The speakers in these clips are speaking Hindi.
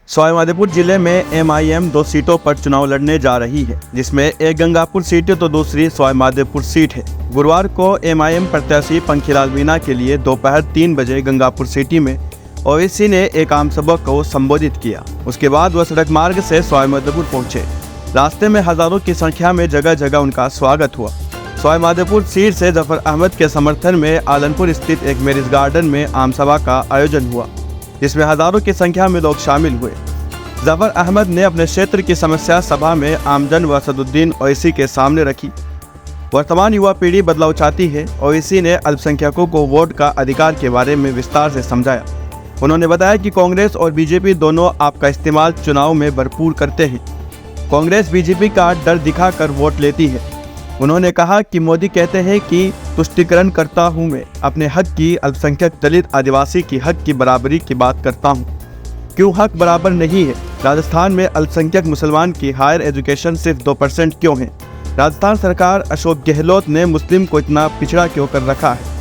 सवाईमाधोपुर जिले में MIM 2 सीटों पर चुनाव लड़ने जा रही है, जिसमें एक गंगापुर सीट तो दूसरी सवाईमाधोपुर सीट है। गुरुवार को MIM प्रत्याशी पंखीलाल मीणा के लिए दोपहर 3 बजे गंगापुर सिटी में ओवैसी ने एक आम सभा को संबोधित किया। उसके बाद वह सड़क मार्ग से सवाईमाधोपुर पहुंचे। रास्ते में हजारों की संख्या में जगह जगह उनका स्वागत हुआ। सवाईमाधोपुर सीट से जफर अहमद के समर्थन में आलनपुर स्थित एक मैरिज गार्डन में आम सभा का आयोजन हुआ, जिसमें हजारों की संख्या में लोग शामिल हुए। जफर अहमद ने अपने क्षेत्र की समस्या सभा में आमजन व असदुद्दीन ओवैसी के सामने रखी। वर्तमान युवा पीढ़ी बदलाव चाहती है। ओवैसी ने अल्पसंख्यकों को वोट का अधिकार के बारे में विस्तार से समझाया। उन्होंने बताया कि कांग्रेस और बीजेपी दोनों आपका इस्तेमाल चुनाव में भरपूर करते हैं। कांग्रेस बीजेपी का डर दिखाकर वोट लेती है। उन्होंने कहा कि मोदी कहते हैं कि तुष्टीकरण करता हूं, मैं अपने हक की, अल्पसंख्यक, दलित, आदिवासी की हक की बराबरी की बात करता हूं। क्यों हक बराबर नहीं है? राजस्थान में अल्पसंख्यक मुसलमान की हायर एजुकेशन सिर्फ 2% क्यों है? राजस्थान सरकार अशोक गहलोत ने मुस्लिम को इतना पिछड़ा क्यों कर रखा है?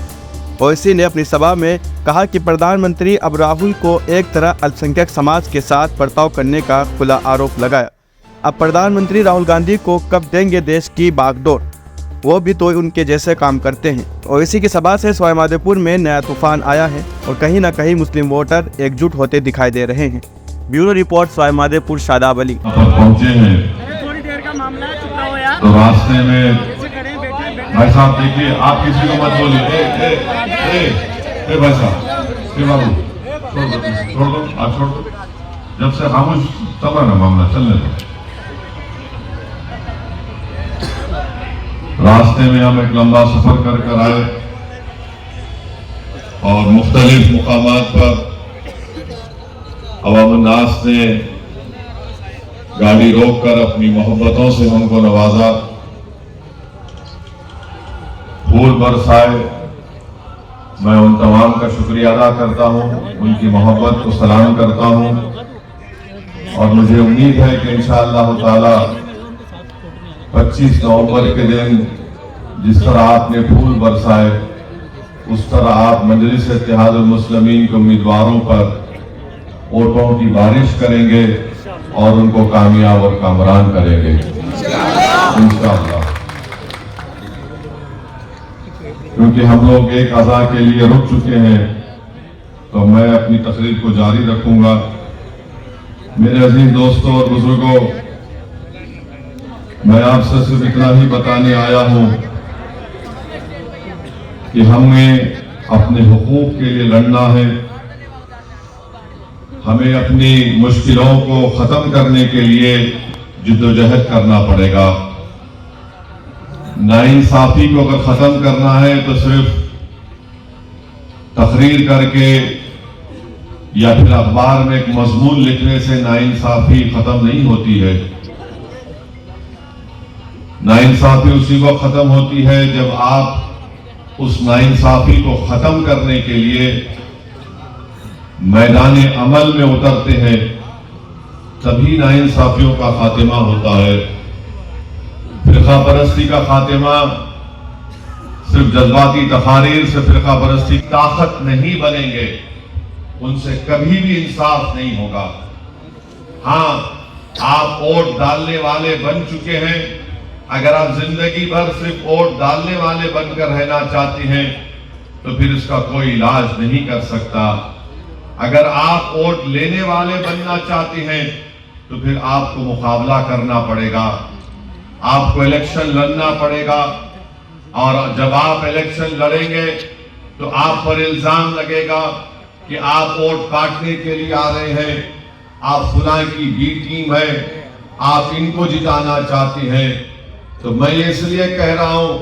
ओवैसी ने अपनी सभा में कहा कि प्रधानमंत्री अब राहुल को एक तरह अल्पसंख्यक समाज के साथ बर्ताव करने का खुला आरोप लगाया। अब प्रधानमंत्री राहुल गांधी को कब देंगे देश की बागडोर? वो भी तो उनके जैसे काम करते हैं। ओवैसी की सभा से सवाईमाधोपुर में नया तूफान आया है और कहीं न कहीं मुस्लिम वोटर एकजुट होते दिखाई दे रहे हैं। Bureau report, Sawai Madhopur, Shadab Ali. पहुंचे हैं थोड़ी देर का मामला है, चुप रहो यार। तो रास्ते में भाई साहब देखिए, आप किसी को मत बोलिए। भाई साहब, बाबू छोड़ दो, आप छोड़ दो। जब से खामोश चल रहा ना मामला, चलने दो। रास्ते में हम एक लंबा सफर कर आए और मुख्तलिफ मुकामात पर अवाम-उन-नास ने गाड़ी रोककर अपनी मोहब्बतों से हमको नवाजा, फूल बरसाए। मैं उन तमाम का शुक्रिया अदा करता हूं, उनकी मोहब्बत को सलाम करता हूं और मुझे उम्मीद है कि इंशाअल्लाह ताला 25 नवंबर के दिन जिस तरह आपने फूल बरसाए, उस तरह आप मजलिस इत्तेहादुल मुस्लिमीन के उम्मीदवारों पर वोटों की बारिश करेंगे और उनको कामयाब और कामरान करेंगे इंशाअल्लाह। क्योंकि हम लोग एक अज़ा के लिए रुक चुके हैं, तो मैं अपनी तकरीर को जारी रखूंगा। मेरे अजीज दोस्तों और बुजुर्गों, मैं आपसे सिर्फ इतना ही बताने आया हूं कि हमें अपने हुकूक के लिए लड़ना है। हमें अपनी मुश्किलों को खत्म करने के लिए जिद्दोजहद करना पड़ेगा। नाइंसाफी को अगर खत्म करना है तो सिर्फ तकरीर करके या फिर अखबार में एक मजमून लिखने से नाइंसाफी खत्म नहीं होती है। नाइंसाफी उसी वक्त खत्म होती है जब आप उस नाइंसाफी को खत्म करने के लिए मैदान अमल में उतरते हैं, तभी नाइंसाफियों का खात्मा होता है। फिरका परस्ती का खात्मा सिर्फ जज्बाती तकारीर से फिरका परस्ती ताकत नहीं बनेंगे, उनसे कभी भी इंसाफ नहीं होगा। हाँ, आप वोट डालने वाले बन चुके हैं। अगर आप जिंदगी भर सिर्फ वोट डालने वाले बनकर रहना चाहते हैं तो फिर इसका कोई इलाज नहीं कर सकता। अगर आप वोट लेने वाले बनना चाहते हैं तो फिर आपको मुकाबला करना पड़ेगा, आपको इलेक्शन लड़ना पड़ेगा। और जब आप इलेक्शन लड़ेंगे तो आप पर इल्जाम लगेगा कि आप वोट काटने के लिए आ रहे हैं, आप फुला की बी टीम है, आप इनको जिताना चाहते हैं। तो मैं इसलिए कह रहा हूं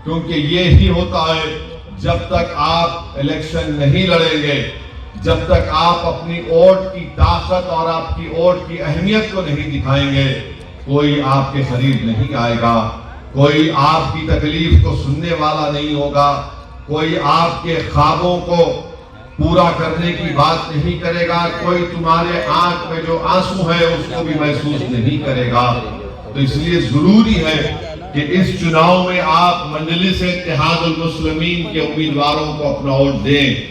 क्योंकि ये ही होता है, जब तक आप इलेक्शन नहीं लड़ेंगे, जब तक आप अपनी वोट की ताकत और आपकी वोट की अहमियत को नहीं दिखाएंगे, कोई आपके करीब नहीं आएगा, कोई आपकी तकलीफ को सुनने वाला नहीं होगा, कोई आपके ख्वाबों को पूरा करने की बात नहीं करेगा, कोई तुम्हारे आंख में जो आंसू है उसको भी महसूस नहीं करेगा। तो इसलिए जरूरी है कि इस चुनाव में आप मजलिस इत्तेहादुल मुस्लिमीन के उम्मीदवारों को अपना वोट दें,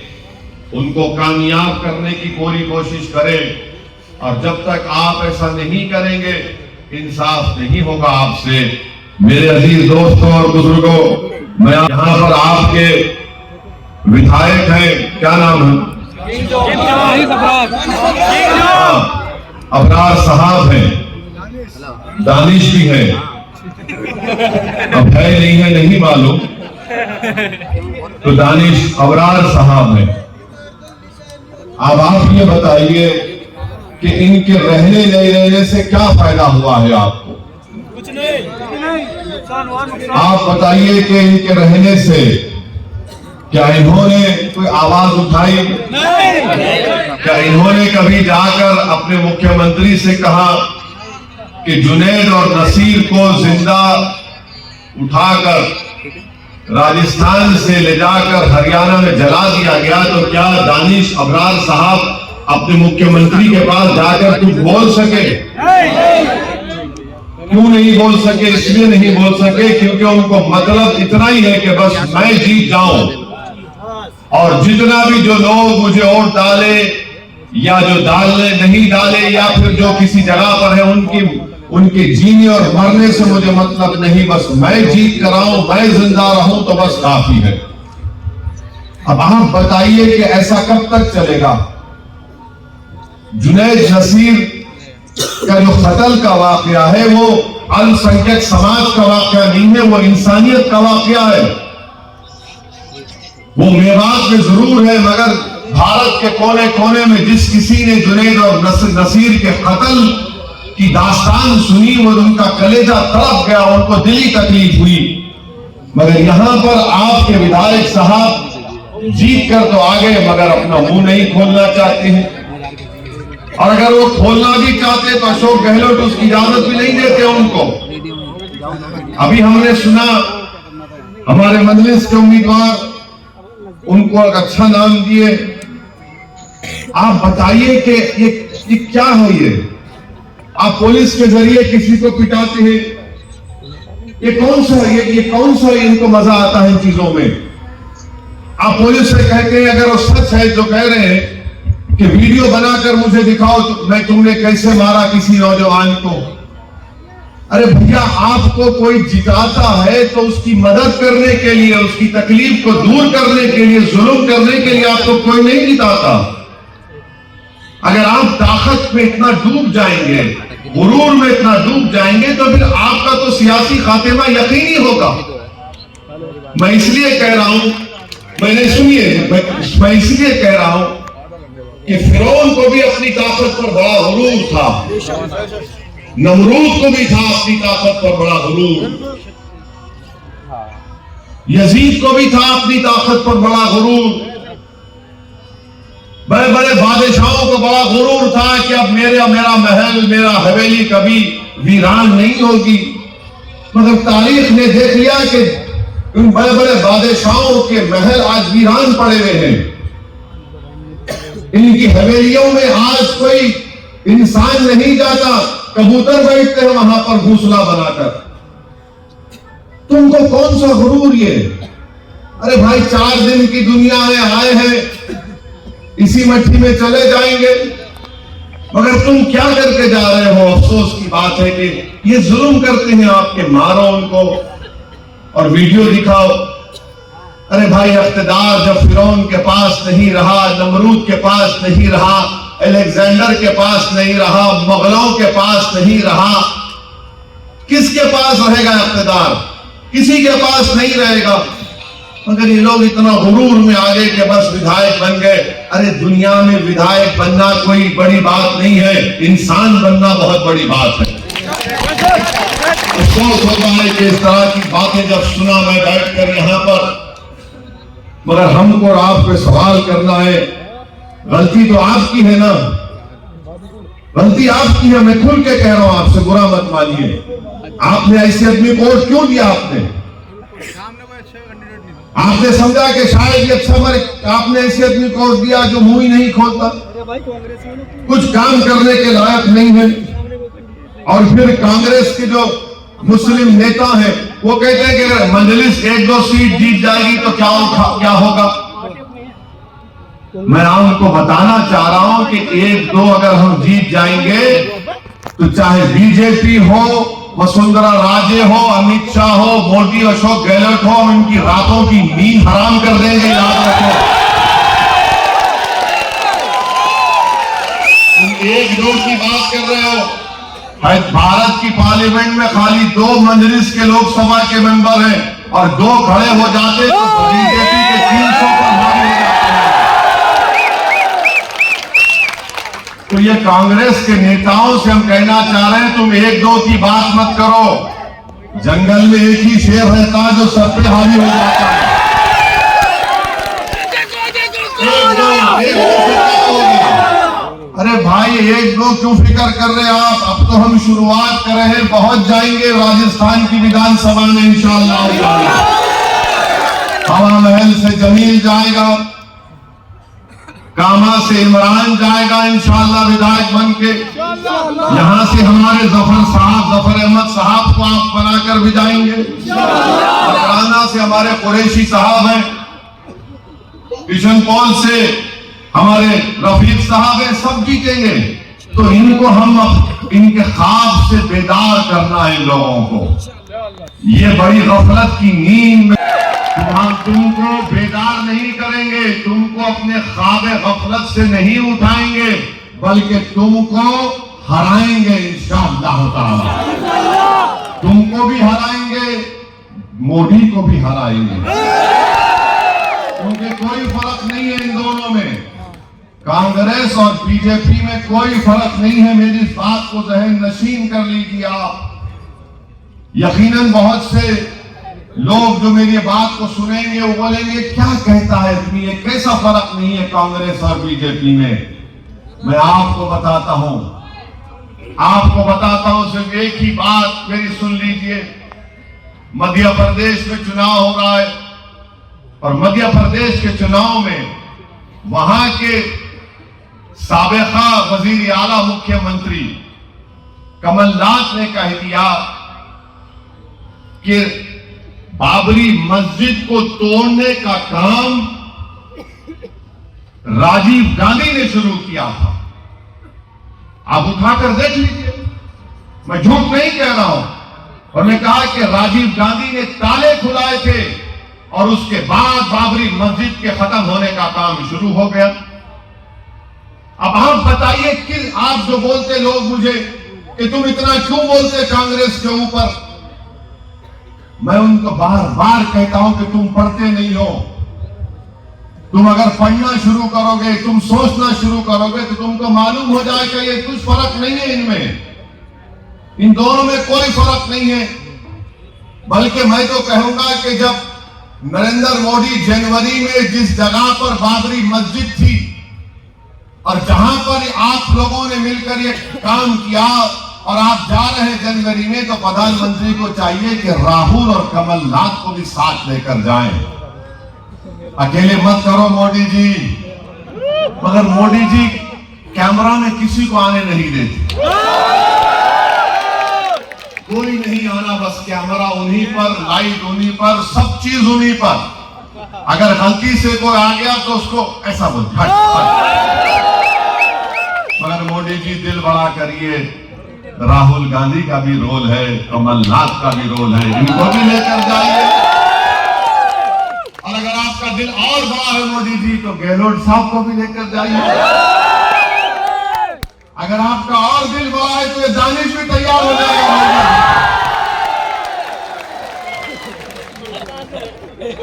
उनको कामयाब करने की पूरी कोशिश करें। और जब तक आप ऐसा नहीं करेंगे इंसाफ नहीं होगा आपसे। मेरे अजीज दोस्तों और बुजुर्गों, मैं यहाँ पर आपके विधायक हैं, क्या नाम है? अबरार साहब हैं, दानिश भी है, अब है नहीं है नहीं मालूम, तो दानिश अबरार साहब हैं। अब आप ये बताइए कि इनके रहने नहीं रहने से क्या फायदा हुआ है आपको? कुछ नहीं। आप बताइए कि इनके रहने से क्या इन्होंने कोई आवाज उठाई? क्या इन्होंने कभी जाकर अपने मुख्यमंत्री से कहा कि जुनैद और नसीर को जिंदा उठाकर राजस्थान से ले जाकर हरियाणा में जला दिया गया, तो क्या दानिश अबरार साहब अपने मुख्यमंत्री के पास जाकर कुछ बोल सके? क्यों नहीं बोल सके? इसलिए नहीं बोल सके क्योंकि उनको मतलब इतना ही है कि बस मैं जीत जाऊं और जितना भी जो लोग मुझे वोट डाले या जो डालने नहीं डाले या फिर जो किसी जगह पर है उनके जीने और मरने से मुझे मतलब नहीं, बस मैं जीत कर आऊं, मैं जिंदा रहूं तो बस काफी है। अब आप बताइए कि ऐसा कब तक चलेगा? जुनैद नसीर का जो कत्ल का वाकया है वो अल्पसंख्यक समाज का वाकया नहीं है, वो इंसानियत का वाकया है। वो मेवात में जरूर है, मगर भारत के कोने कोने में जिस किसी ने जुनैद और नसीर के कत्ल की दास्तान सुनी वो उनका कलेजा तड़प गया, उनको दिली तकलीफ हुई। मगर यहां पर आपके विधायक साहब जीत कर तो आ गए मगर अपना मुंह नहीं खोलना चाहते हैं, और अगर वो खोलना भी चाहते तो अशोक गहलोत उसकी इजाजत भी नहीं देते उनको। अभी हमने सुना हमारे मजलिस के उम्मीदवार उनको एक अच्छा नाम दिए। आप बताइए कि ये क्या है? आप पुलिस के जरिए किसी को पिटाते हैं, ये कौन सा इनको मजा आता है इन चीजों में? आप पुलिस से कहते हैं अगर वो सच है जो कह रहे हैं कि वीडियो बनाकर मुझे दिखाओ मैं तुमने कैसे मारा किसी नौजवान को। अरे भैया, आपको कोई जिताता है तो उसकी मदद करने के लिए, उसकी तकलीफ को दूर करने के लिए, जुल्म करने के लिए आपको कोई नहीं जिताता। अगर आप ताकत में इतना डूब जाएंगे, गुरूर में इतना डूब जाएंगे तो फिर आपका तो सियासी खात्मा यकीनी होगा। मैं इसलिए कह रहा हूं, मैंने सुनिए, मैं इसलिए कह रहा हूं कि फिरौन को भी अपनी ताकत पर बड़ा गुरूर था, नमरूद को भी था अपनी ताकत पर बड़ा गुरूर, यजीद को भी था अपनी ताकत पर बड़ा गुरूर, बड़े बड़े बादशाहों को बड़ा गुरूर था कि अब मेरा महल, मेरा हवेली कभी वीरान नहीं होगी। मगर तारीख ने देख लिया कि उन बड़े बड़े बादशाहों के महल आज वीरान पड़े हुए हैं। इनकी हवेलियों में आज कोई इंसान नहीं जाता, कबूतर बैठते हैं वहां पर घोंसला बनाकर। तुमको कौन सा गुरूर ये? अरे भाई, 4 दिन की दुनिया में आए हैं, इसी मट्टी में चले जाएंगे। मगर तुम क्या करके जा रहे हो? अफसोस की बात है कि ये जुल्म करते हैं आपके, मारो उनको और वीडियो दिखाओ। अरे भाई, इख्तिदार जब फिरौन के पास नहीं रहा, नमरूद के पास नहीं रहा, अलेक्जेंडर के पास नहीं रहा, मुगलों के पास नहीं रहा, किसके पास रहेगा इख्तिदार? किसी के पास नहीं रहेगा। मगर ये लोग इतना गुरूर में आ गए कि बस विधायक बन गए। अरे दुनिया में विधायक बनना कोई बड़ी बात नहीं है, इंसान बनना बहुत बड़ी बात है। अफसोस होता है कि इस तरह की बातें जब सुना मैं बैठकर यहाँ पर, मगर हमको और आप पे सवाल करना है। गलती तो आपकी है ना, गलती आपकी है। मैं खुल के कह रहा हूं, आपसे बुरा मत मानिए। आपने ऐसे आदमी कोर्ट क्यों दिया? आपने समझा कि शायद ये अच्छा मरे, आपने ऐसे आदमी कोर्ट दिया जो मुंह ही नहीं खोलता, कुछ काम करने के लायक नहीं है। और फिर कांग्रेस के जो मुस्लिम नेता हैं वो कहते हैं कि अगर मजलिस 1-2 सीट जीत जाएगी तो क्या होगा? मैं आपको बताना चाह रहा हूं कि 1-2 अगर हम जीत जाएंगे तो चाहे बीजेपी हो, वसुंधरा राजे हो, अमित शाह हो, मोदी, अशोक गहलोत हो, हम इनकी रातों की नींद हराम कर देंगे। याद रखो, तुम 1-2 की बात कर रहे हो। भारत की पार्लियामेंट में खाली 2 मजलिस के लोकसभा के मेंबर हैं और 2 खड़े हो जाते तो बीजेपी के 300 पर भारी हो जाते हैं। तो ये कांग्रेस के नेताओं से हम कहना चाह रहे हैं, तुम 1-2 की बात मत करो। जंगल में एक ही शेर रहता है जो सब पे हावी हो जाता है। 1-2 अरे भाई 1-2 क्यों फिक्र कर रहे हैं आप? अब तो हम शुरुआत कर रहे हैं, पहुंच जाएंगे राजस्थान की विधानसभा में इंशाअल्लाह। हवा महल से जमील जाएगा, कामा से इमरान जाएगा इंशाअल्लाह विधायक बन के। यहां से हमारे जफर अहमद साहब को आप बनाकर भी जाएंगे। मकराना से हमारे कुरैशी साहब हैं, किशनपॉल से हमारे रफीक साहब हैं, सब जीतेंगे। तो इनको हम इनके ख्वाब से बेदार करना है लोगों को। ये बड़ी गफलत की नींद में हम तुमको बेदार नहीं करेंगे, तुमको अपने ख्वाब गफलत से नहीं उठाएंगे, बल्कि तुमको हराएंगे इंशाअल्लाह ताला। तुमको भी हराएंगे, मोदी को भी हराएंगे, क्योंकि कोई फर्क नहीं है इन दोनों में। कांग्रेस और बीजेपी में कोई फर्क नहीं है। मेरी इस बात को जहन नशीन कर लीजिए आप। यकीनन बहुत से लोग जो मेरी बात को सुनेंगे वो बोलेंगे क्या कहता है इतनी, ये कैसा फर्क नहीं है कांग्रेस और बीजेपी में। मैं आपको बताता हूं सिर्फ एक ही बात मेरी सुन लीजिए। मध्य प्रदेश में चुनाव हो रहा है और मध्य प्रदेश के चुनाव में वहां के साबिका वजीर आला मुख्यमंत्री कमलनाथ ने कह दिया कि बाबरी मस्जिद को तोड़ने का काम राजीव गांधी ने शुरू किया था। आप उठाकर देख लीजिए, मैं झूठ नहीं कह रहा हूं। और मैं कहा कि राजीव गांधी ने ताले खुलाए थे और उसके बाद बाबरी मस्जिद के खत्म होने का काम शुरू हो गया। अब आप बताइए कि आप जो बोलते लोग मुझे कि तुम इतना क्यों बोलते कांग्रेस के ऊपर, मैं उनको बार बार कहता हूं कि तुम पढ़ते नहीं हो। तुम अगर पढ़ना शुरू करोगे, तुम सोचना शुरू करोगे तो तुमको मालूम हो जाएगा ये कुछ फर्क नहीं है इनमें, इन दोनों में कोई फर्क नहीं है। बल्कि मैं तो कहूंगा कि जब नरेंद्र मोदी जनवरी में जिस जगह पर बाबरी मस्जिद थी और जहां पर आप लोगों ने मिलकर ये काम किया और आप जा रहे हैं जनवरी में, तो प्रधानमंत्री को चाहिए कि राहुल और कमलनाथ को भी साथ लेकर जाएं। अकेले मत करो मोदी जी। मगर मोदी जी कैमरा में किसी को आने नहीं देते, कोई नहीं आना, बस कैमरा उन्हीं पर, लाइट उन्हीं पर, सब चीज उन्हीं पर। अगर गलती से कोई आ गया तो उसको ऐसा बोल मगर मोदी जी दिल बड़ा करिए, राहुल गांधी का भी रोल है, कमलनाथ का भी रोल है, इनको भी लेकर जाइए। और अगर आपका दिल और बड़ा है मोदी जी तो गहलोत साहब को भी लेकर जाइए। अगर आपका और दिल बड़ा है तो ये दानिश भी तैयार हो जाएगा।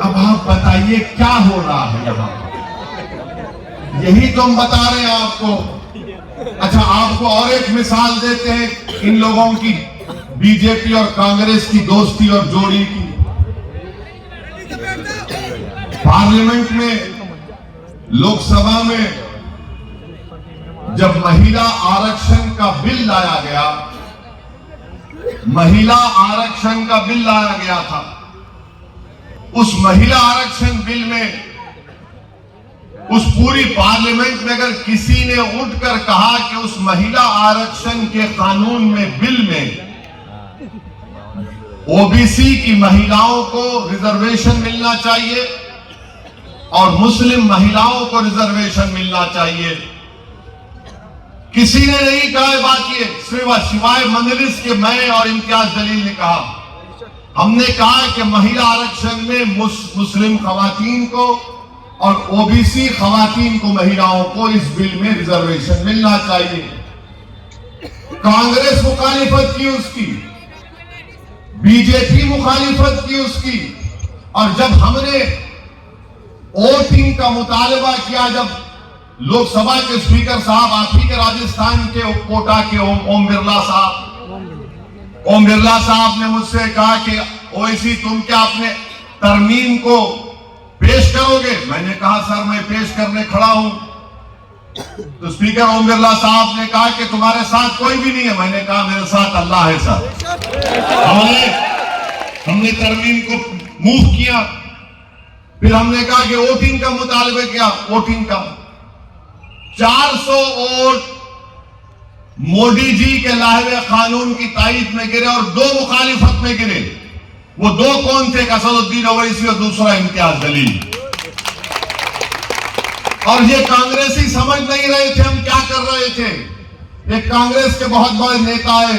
अब आप बताइए क्या हो रहा है यहां, यही तो हम बता रहे हैं आपको। अच्छा, आपको और एक मिसाल देते हैं इन लोगों की, बीजेपी और कांग्रेस की दोस्ती और जोड़ी की। पार्लियामेंट में, लोकसभा में जब महिला आरक्षण का बिल लाया गया, महिला आरक्षण का बिल लाया गया था, उस महिला आरक्षण बिल में उस पूरी पार्लियामेंट में अगर किसी ने उठकर कहा कि उस महिला आरक्षण के कानून में, बिल में ओबीसी की महिलाओं को रिजर्वेशन मिलना चाहिए और मुस्लिम महिलाओं को रिजर्वेशन मिलना चाहिए। किसी ने नहीं कहा है बात, ये सिर्फ सिवाय मंजलिस के मैं और इम्तियाज जलील ने कहा। हमने कहा कि महिला आरक्षण में मुस्लिम खवातीन को और ओबीसी खवातीन को, महिलाओं को इस बिल में रिजर्वेशन मिलना चाहिए। कांग्रेस मुखालिफत की उसकी, बीजेपी मुखालिफत की उसकी, और जब हमने वोटिंग का मुतालबा किया, जब लोकसभा के स्पीकर साहब, आप ही के राजस्थान के कोटा के ओम बिरला साहब ने मुझसे कहा कि ओवैसी तुम क्या अपने तरमीम को पेश करोगे? मैंने कहा सर मैं पेश करने खड़ा हूं। तो स्पीकर ओम बिरला साहब ने कहा कि तुम्हारे साथ कोई भी नहीं है। मैंने कहा मेरे साथ अल्लाह है सर। हमने तरमीम को मूव किया, फिर हमने कहा कि वोटिंग का मुतालबा किया। वोटिंग का 400 वोट मोदी जी के लाहिवे कानून की तायीद में गिरे और 2 मुखालिफत में गिरे। वो 2 कौन थे? असदुद्दीन ओवैसी और दूसरा इम्तियाज जलील। और ये कांग्रेसी समझ नहीं रहे थे हम क्या कर रहे थे। एक कांग्रेस के बहुत बड़े नेता है,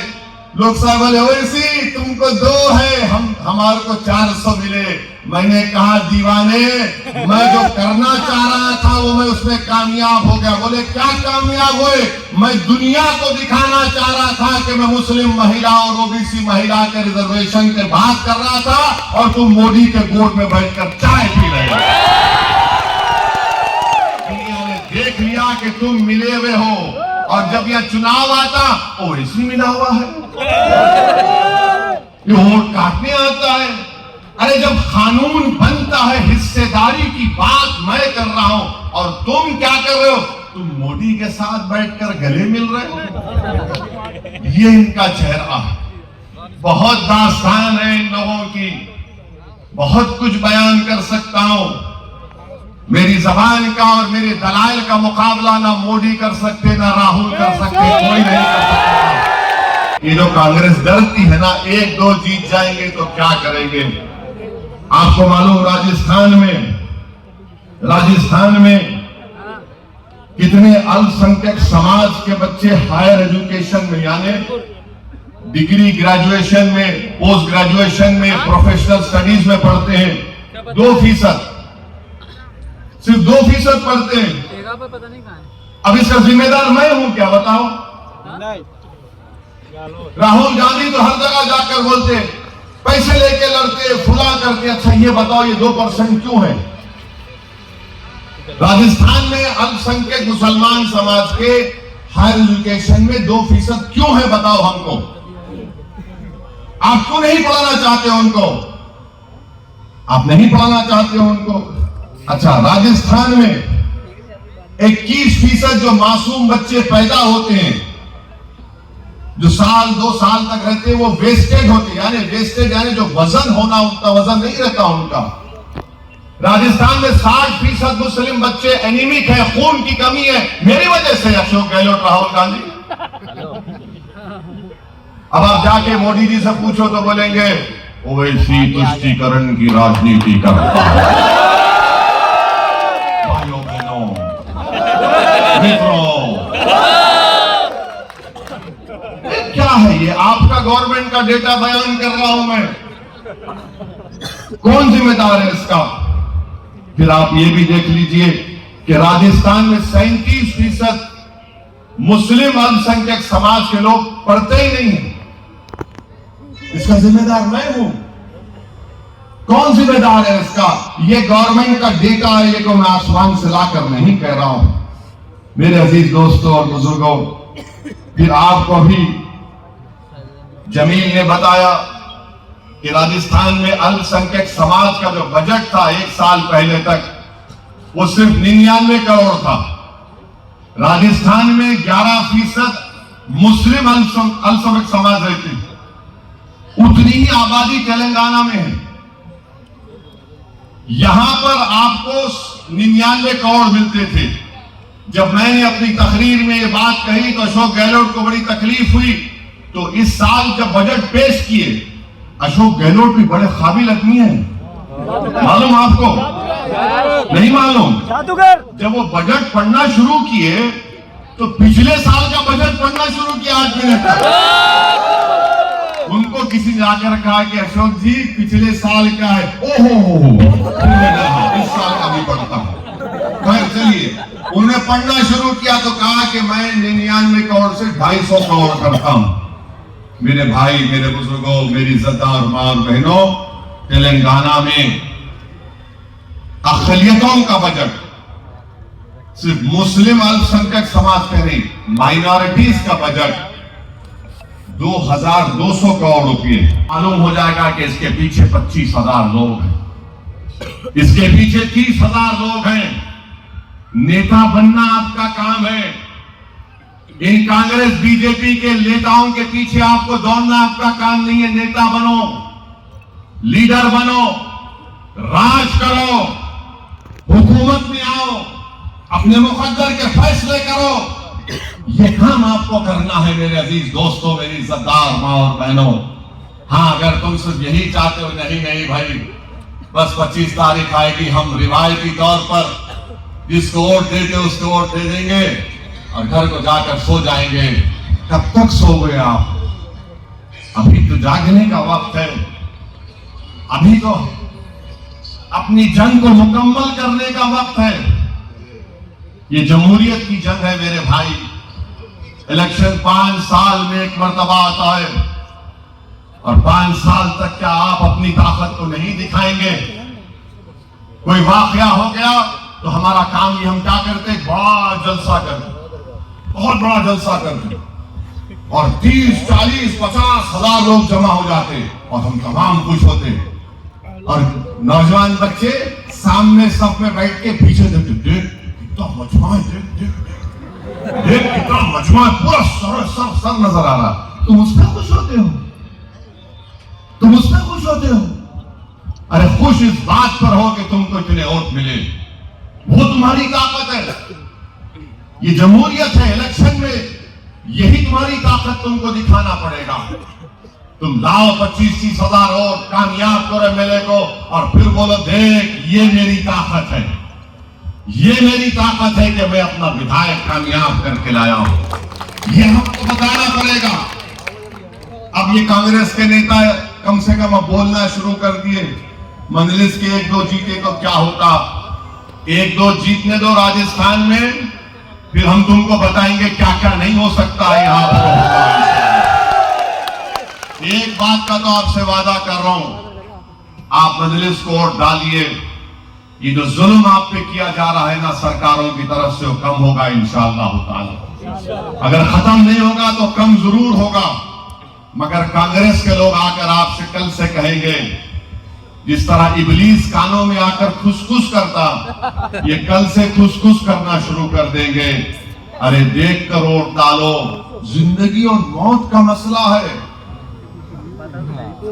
लोग साहब बोले ओवैसी तुमको 2 है, हमारे को 400 मिले। मैंने कहा दीवाने, मैं जो करना चाह रहा था वो मैं उसमें कामयाब हो गया। बोले क्या कामयाब हुए? मैं दुनिया को दिखाना चाह रहा था कि मैं मुस्लिम महिला और ओबीसी महिला के रिजर्वेशन के बात कर रहा था और तुम मोदी के गोद में बैठकर चाय पी रहे हो। दुनिया ने देख लिया कि तुम मिले हुए हो, और जब यह चुनाव आता ओवैसी मिला हुआ है, ये वोट काटने आता है। अरे जब कानून बनता है, हिस्सेदारी की बात मैं कर रहा हूं, और तुम क्या कर रहे हो? तुम मोदी के साथ बैठकर गले मिल रहे हो। ये इनका चेहरा है। बहुत दास्तान है इन लोगों की, बहुत कुछ बयान कर सकता हूं। मेरी जबान का और मेरे दलाइल का मुकाबला ना मोदी कर सकते, ना राहुल कर सकते, कोई नहीं कर सकता। ये जो कांग्रेस डरती है ना 1-2 जीत जाएंगे तो क्या करेंगे? आपको मालूम राजस्थान में कितने अल्पसंख्यक समाज के बच्चे हायर एजुकेशन में, यानी डिग्री, ग्रेजुएशन में, पोस्ट ग्रेजुएशन में, प्रोफेशनल स्टडीज में पढ़ते हैं। 2%, सिर्फ 2% पढ़ते हैं। पता नहीं कहां है। अब इसका जिम्मेदार मैं हूं क्या? बताओ। राहुल गांधी तो हर जगह जाकर बोलते पैसे लेके लड़ते, फुला करते। अच्छा ये बताओ ये 2% क्यों है? राजस्थान में अल्पसंख्यक मुसलमान समाज के हायर एजुकेशन में 2% क्यों है? बताओ हमको। आप क्यों नहीं पढ़ाना चाहते हो उनको? आप नहीं पढ़ाना चाहते हो उनको? अच्छा, राजस्थान में 21% जो मासूम बच्चे पैदा होते हैं, जो 1-2 साल तक रहते हैं, वो वेस्टेज होते, यानी जो वजन होना, उनका वजन नहीं रहता उनका। राजस्थान में 60% मुस्लिम बच्चे एनीमिक है, खून की कमी है। मेरी वजह से अशोक गहलोत, राहुल गांधी। अब आप जाके मोदी जी से पूछो तो बोलेंगे ओवैसी तुष्टीकरण की राजनीति करता है। भाइयों बहनों मित्रों, क्या है ये? आपका गवर्नमेंट का डेटा बयान कर रहा हूं मैं। कौन जिम्मेदार है इसका? फिर आप ये भी देख लीजिए कि राजस्थान में 37% मुस्लिम अल्पसंख्यक समाज के लोग पढ़ते ही नहीं है। इसका जिम्मेदार मैं हूं। कौन जिम्मेदार है इसका? ये गवर्नमेंट का डेटा है, ये को मैं आसमान से लाकर नहीं कह रहा हूं। मेरे अजीज दोस्तों और बुजुर्गों, फिर आपको भी जमील ने बताया कि राजस्थान में अल्पसंख्यक समाज का जो बजट था 1 साल पहले तक, वो सिर्फ 99 करोड़ था। राजस्थान में 11% मुस्लिम अल्पसंख्यक समाज रहते, उतनी ही आबादी तेलंगाना में है। यहां पर आपको 99 करोड़ मिलते थे। जब मैंने अपनी तकरीर में ये बात कही तो अशोक गहलोत को बड़ी तकलीफ हुई। तो इस साल जब बजट पेश किए, अशोक गहलोत भी बड़े काबिल आदमी हैं, मालूम आपको। नहीं मालूम? जादूगर जब वो बजट पढ़ना शुरू किए तो पिछले साल का बजट पढ़ना शुरू किया आदमी ने। उनको किसी ने आकर कहा कि अशोक जी पिछले साल का है। ओहो, इस साल का भी पढ़ता हूं। खैर चलिए, उन्हें पढ़ना शुरू किया तो कहा कि मैं 99 करोड़ से 250 करोड़ करता हूं। मेरे भाई, मेरे बुजुर्गों, मेरी इज्जतदार मां और बहनों, तेलंगाना में अक़लियतों का बजट सिर्फ मुस्लिम अल्पसंख्यक समाज का नहीं, माइनॉरिटीज का बजट 2200 करोड़ रुपए। मालूम हो जाएगा कि इसके पीछे 25,000 लोग हैं, इसके पीछे 30,000 लोग हैं। नेता बनना आपका काम है। इन कांग्रेस बीजेपी के नेताओं के पीछे आपको दौड़ना आपका काम नहीं है। नेता बनो, लीडर बनो, राज करो, हुकूमत में आओ, अपने मुकद्दर के फैसले करो। ये काम आपको करना है मेरे अजीज दोस्तों, मेरी इज्जतदार मां और बहनों। हाँ, अगर तुम सिर्फ यही चाहते हो, नहीं भाई, बस 25 तारीख आएगी, हम रिवायती तौर पर जिसको वोट देते उसको वोट दे देंगे और घर को जाकर सो जाएंगे। कब तक सोओगे आप? अभी तो जागने का वक्त है। अभी तो अपनी जंग को मुकम्मल करने का वक्त है। ये जमहूरियत की जंग है मेरे भाई। इलेक्शन 5 साल में एक मर्तबा आता है और 5 साल तक क्या आप अपनी ताकत को नहीं दिखाएंगे? कोई वाकया हो गया तो हमारा काम ये, हम क्या करते, बड़ा जलसा करते, बहुत बड़ा जलसा करते और 30, 40, 50 हजार लोग जमा हो जाते और हम तमाम खुश होते और नौजवान बच्चे सामने सब में बैठ के पीछे देखते, देख कितना मजमा है, देख कितना मजमा है, पूरा सर नजर आ रहा। तुम उसमें खुश होते हो? तुम उसमें खुश होते हो? अरे खुश इस बात पर हो कि तुमको इतने वोट मिले, वो तुम्हारी ताकत है। ये जमहूरियत है। इलेक्शन में यही तुम्हारी ताकत तुमको दिखाना पड़ेगा। तुम लाओ 25-30 हजार वोट, कामयाब करो एमएलए को और फिर बोलो, देख ये मेरी ताकत है, ये मेरी ताकत है कि मैं अपना विधायक कामयाब करके लाया हूं। ये हमको बताना पड़ेगा। अब ये कांग्रेस के नेता कम से कम अब बोलना शुरू कर दिए, मंजलिस के 1-2 जीते तो क्या होता, 1-2 जीतने दो राजस्थान में, फिर हम तुमको बताएंगे क्या क्या नहीं हो सकता है यहां पर। एक बात का तो आपसे वादा कर रहा हूं, आप मजलिस को वोट डालिए। ये जो जुल्म आप पे किया जा रहा है ना सरकारों की तरफ से, वो कम होगा इंशाअल्लाह ताला। अगर खत्म नहीं होगा तो कम जरूर होगा। मगर कांग्रेस के लोग आकर आपसे कल से कहेंगे, जिस तरह इबलीस कानों में आकर खुसखुस करता, ये कल से खुसखुस करना शुरू कर देंगे। अरे देख कर वोट डालो, जिंदगी और मौत का मसला है।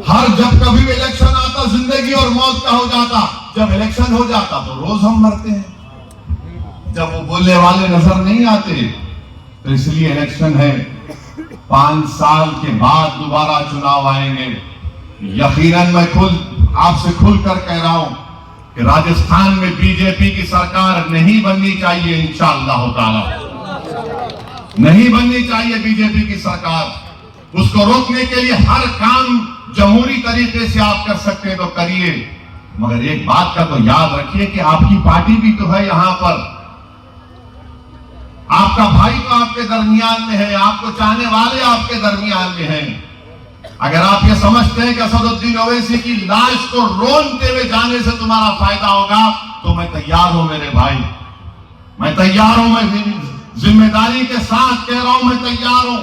हर जब कभी इलेक्शन आता जिंदगी और मौत का हो जाता, जब इलेक्शन हो जाता तो रोज हम मरते हैं। जब वो बोलने वाले नजर नहीं आते तो इसलिए इलेक्शन है। 5 साल के बाद दोबारा चुनाव आएंगे। यकीनन मैं आपसे खुलकर कह रहा हूं कि राजस्थान में बीजेपी की सरकार नहीं बननी चाहिए इंशाअल्लाह ताला। नहीं बननी चाहिए बीजेपी की सरकार। उसको रोकने के लिए हर काम जमहूरी तरीके से आप कर सकते हैं तो करिए। मगर एक बात का तो याद रखिए कि आपकी पार्टी भी तो है यहां पर, आपका भाई तो आपके दरमियान में है, आपको चाहने वाले आपके दरमियान में हैं। अगर आप ये समझते हैं कि असदुद्दीन ओवैसी की लाश को रोनते हुए जाने से तुम्हारा फायदा होगा तो मैं तैयार हूं मेरे भाई, मैं तैयार हूं। मैं जिम्मेदारी के साथ कह रहा हूं, मैं तैयार हूं।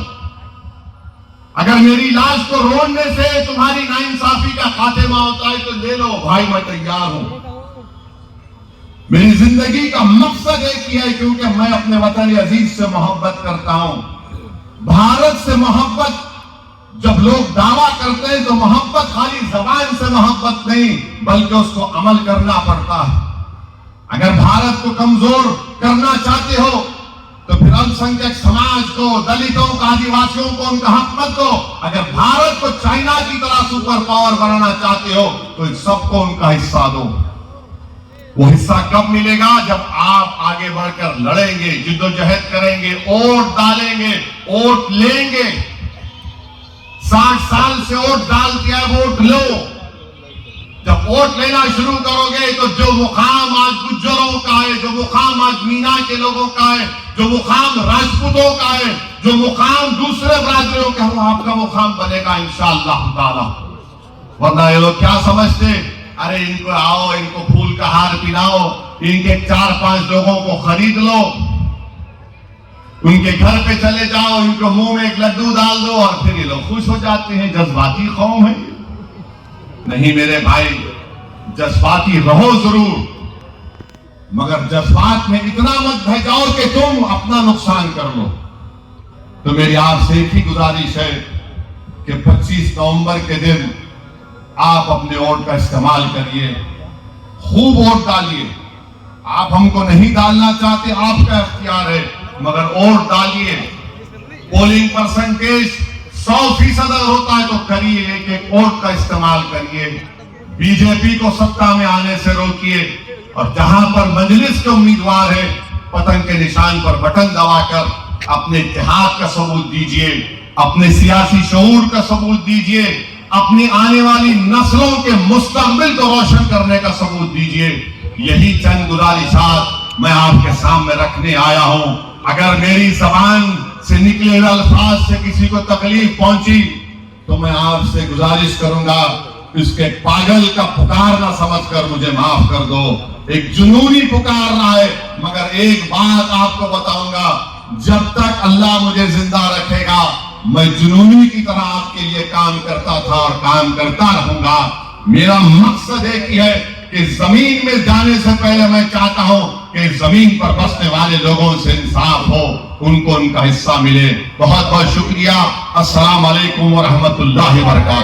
अगर मेरी लाश को रोने से तुम्हारी नाइंसाफी का खात्मा होता है तो ले लो भाई, मैं तैयार हूं। मेरी जिंदगी का मकसद एक ही है, क्योंकि मैं अपने वतन अजीज से मोहब्बत करता हूं। भारत से मोहब्बत जब लोग दावा करते हैं तो मोहब्बत खाली जबान से मोहब्बत नहीं, बल्कि उसको अमल करना पड़ता है। अगर भारत को कमजोर करना चाहते हो तो फिर अल्पसंख्यक समाज को, दलितों को, आदिवासियों को उनका हक मत दो। अगर भारत को चाइना की तरह सुपर पावर बनाना चाहते हो तो सबको उनका हिस्सा दो। वो हिस्सा कब मिलेगा? जब आप आगे बढ़कर लड़ेंगे, जिद्दोजहद करेंगे, वोट डालेंगे, वोट लेंगे। 60 साल से वोट डालते हैं, वोट लो। जब वोट लेना शुरू करोगे तो जो मुकाम आज गुज्जरों का है, जो मुकाम आज मीना के लोगों का है, जो मुकाम राजपूतों का है, जो मुकाम दूसरे बरादरियों का, वो आपका मुकाम बनेगा इंशाअल्लाह ताला। वरना ये लोग क्या समझते, अरे इनको आओ, इनको फूल का हार पिलाओ, इनके 4-5 लोगों को खरीद लो, उनके घर पे चले जाओ, इनको मुंह में एक लड्डू डाल दो और फिर ये लोग खुश हो जाते हैं। जज्बाती कौम है। नहीं मेरे भाई, जज्बाती रहो जरूर, मगर जज्बात में इतना मत बह जाओ कि तुम अपना नुकसान कर लो। तो मेरी आपसे एक ही गुजारिश है कि 25 नवंबर के दिन आप अपने वोट का इस्तेमाल करिए, खूब वोट डालिए। आप हमको नहीं डालना चाहते, आपका इख्तियार है, मगर वोट डालिए। पोलिंग परसेंटेज 100% होता है तो करिए, एक वोट का इस्तेमाल करिए। बीजेपी को सत्ता में आने से रोकिए, और जहां पर मजलिस के उम्मीदवार है, पतंग के निशान पर बटन दबाकर अपने इत्तेहाद का सबूत दीजिए, अपने सियासी शऊर का सबूत दीजिए, अपनी आने वाली नस्लों के मुस्तकबिल को रोशन करने का सबूत दीजिए। यही चंद गुजारिशात मैं आपके सामने रखने आया हूं। अगर मेरी जबान से निकले हुए अल्फाज से किसी को तकलीफ पहुंची तो मैं आपसे गुजारिश करूंगा, इसके पागल का पुकारना समझकर मुझे माफ कर दो। एक जुनूनी पुकारना है, मगर एक बात आपको बताऊंगा, जब तक अल्लाह मुझे जिंदा रखेगा मैं जुनूनी की तरह आपके लिए काम करता था और काम करता रहूंगा। मेरा मकसद एक ही है कि जमीन में जाने से पहले मैं चाहता हूं कि जमीन पर बसने वाले लोगों से इंसाफ हो, उनको उनका हिस्सा मिले। बहुत बहुत शुक्रिया। अस्सलाम वालेकुम व रहमतुल्लाहि व बरकातहू।